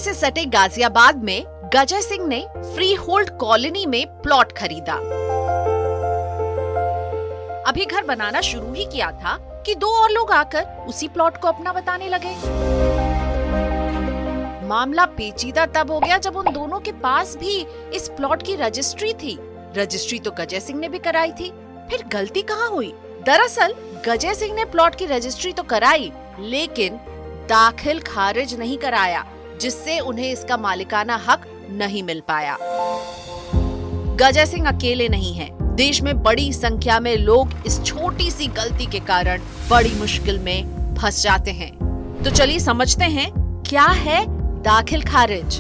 से सटे गाजियाबाद में गजय सिंह ने फ्री होल्ड कॉलोनी में प्लॉट खरीदा। अभी घर बनाना शुरू ही किया था कि दो और लोग आकर उसी प्लॉट को अपना बताने लगे। मामला पेचीदा तब हो गया जब उन दोनों के पास भी इस प्लॉट की रजिस्ट्री थी। रजिस्ट्री तो गजय सिंह ने भी कराई थी, फिर गलती कहाँ हुई? दरअसल गजय सिंह ने प्लॉट की रजिस्ट्री तो कराई, लेकिन दाखिल खारिज नहीं कराया, जिससे उन्हें इसका मालिकाना हक नहीं मिल पाया। गजय सिंह अकेले नहीं हैं। देश में बड़ी संख्या में लोग इस छोटी सी गलती के कारण बड़ी मुश्किल में फंस जाते हैं। तो चलिए समझते हैं क्या है दाखिल खारिज।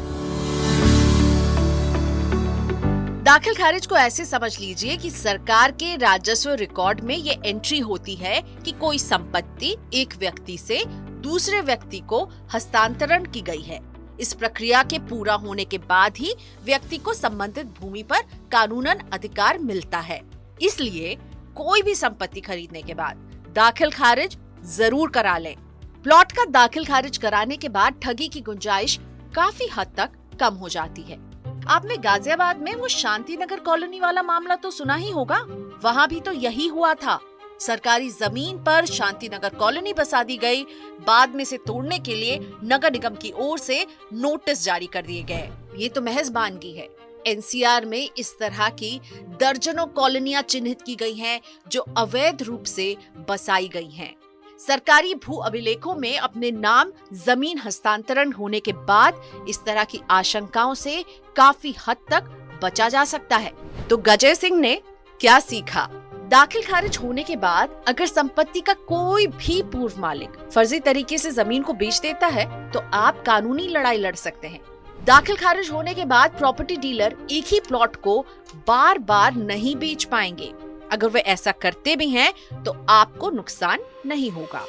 दाखिल खारिज को ऐसे समझ लीजिए कि सरकार के राजस्व रिकॉर्ड में ये एंट्री होती है कि कोई संपत्ति एक व्यक्ति से दूसरे व्यक्ति को हस्तांतरण की गई है। इस प्रक्रिया के पूरा होने के बाद ही व्यक्ति को संबंधित भूमि पर कानूनन अधिकार मिलता है। इसलिए कोई भी संपत्ति खरीदने के बाद दाखिल खारिज जरूर करा लें। प्लॉट का दाखिल खारिज कराने के बाद ठगी की गुंजाइश काफी हद तक कम हो जाती है। आपने गाजियाबाद में वो शांति नगर कॉलोनी वाला मामला तो सुना ही होगा। वहाँ भी तो यही हुआ था। सरकारी जमीन पर शांति नगर कॉलोनी बसा दी गई। बाद में से तोड़ने के लिए नगर निगम की ओर से नोटिस जारी कर दिए गए। ये तो महज बानगी है। एनसीआर में इस तरह की दर्जनों कॉलोनियां चिन्हित की गई हैं, जो अवैध रूप से बसाई गई हैं। सरकारी भू अभिलेखों में अपने नाम जमीन हस्तांतरण होने के बाद इस तरह की आशंकाओं से काफी हद तक बचा जा सकता है। तो गजय सिंह ने क्या सीखा? दाखिल खारिज होने के बाद अगर संपत्ति का कोई भी पूर्व मालिक फर्जी तरीके से जमीन को बेच देता है तो आप कानूनी लड़ाई लड़ सकते हैं। दाखिल खारिज होने के बाद प्रॉपर्टी डीलर एक ही प्लॉट को बार बार नहीं बेच पाएंगे। अगर वे ऐसा करते भी हैं तो आपको नुकसान नहीं होगा।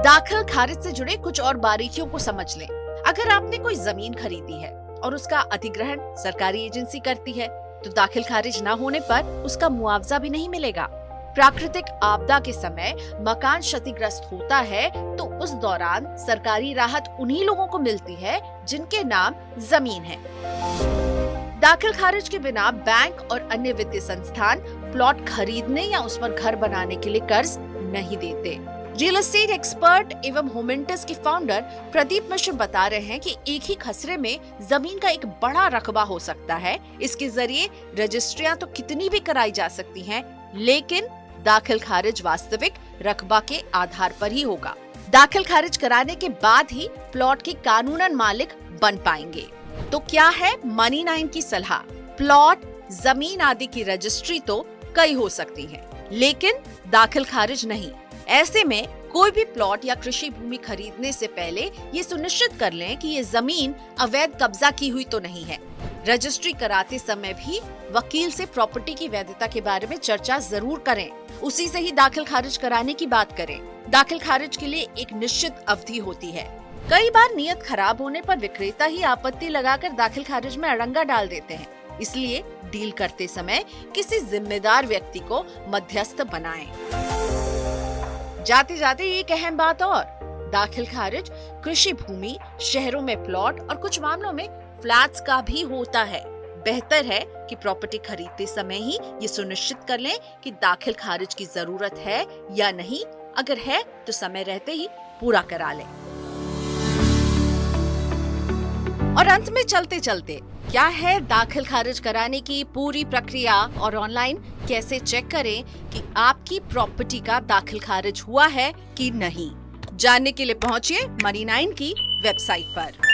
दाखिल खारिज से जुड़े कुछ और बारीकियों को समझ लें। अगर आपने कोई जमीन खरीदी है और उसका अधिग्रहण सरकारी एजेंसी करती है तो दाखिल खारिज न होने पर उसका मुआवजा भी नहीं मिलेगा। प्राकृतिक आपदा के समय मकान क्षतिग्रस्त होता है तो उस दौरान सरकारी राहत उन्हीं लोगों को मिलती है जिनके नाम जमीन है। दाखिल खारिज के बिना बैंक और अन्य वित्तीय संस्थान प्लॉट खरीदने या उस पर घर बनाने के लिए कर्ज नहीं देते। रियल एस्टेट एक्सपर्ट एवं होमेंटस के फाउंडर प्रदीप मिश्र बता रहे हैं कि एक ही खसरे में जमीन का एक बड़ा रकबा हो सकता है। इसके जरिए रजिस्ट्रियां तो कितनी भी कराई जा सकती हैं, लेकिन दाखिल खारिज वास्तविक रकबा के आधार पर ही होगा। दाखिल खारिज कराने के बाद ही प्लॉट के कानूनन मालिक बन पाएंगे। तो क्या है मनी 9 की सलाह? प्लॉट, जमीन आदि की रजिस्ट्री तो कई हो सकती है, लेकिन दाखिल खारिज नहीं। ऐसे में कोई भी प्लॉट या कृषि भूमि खरीदने से पहले ये सुनिश्चित कर लें कि ये जमीन अवैध कब्जा की हुई तो नहीं है। रजिस्ट्री कराते समय भी वकील से प्रॉपर्टी की वैधता के बारे में चर्चा जरूर करें। उसी से ही दाखिल खारिज कराने की बात करें। दाखिल खारिज के लिए एक निश्चित अवधि होती है। कई बार नियत खराब होने पर विक्रेता ही आपत्ति लगाकर दाखिल खारिज में अड़ंगा डाल देते हैं। इसलिए डील करते समय किसी जिम्मेदार व्यक्ति को मध्यस्थ बनाएं। जाते जाते एक अहम बात और, दाखिल खारिज कृषि भूमि, शहरों में प्लॉट और कुछ मामलों में फ्लैट्स का भी होता है। बेहतर है कि प्रॉपर्टी खरीदते समय ही ये सुनिश्चित कर लें कि दाखिल खारिज की जरूरत है या नहीं। अगर है तो समय रहते ही पूरा करा लें। और अंत में चलते चलते क्या है दाखिल खारिज कराने की पूरी प्रक्रिया और ऑनलाइन कैसे चेक करें कि आपकी प्रॉपर्टी का दाखिल खारिज हुआ है कि नहीं? जानने के लिए पहुंचिए मनी 9 की वेबसाइट पर।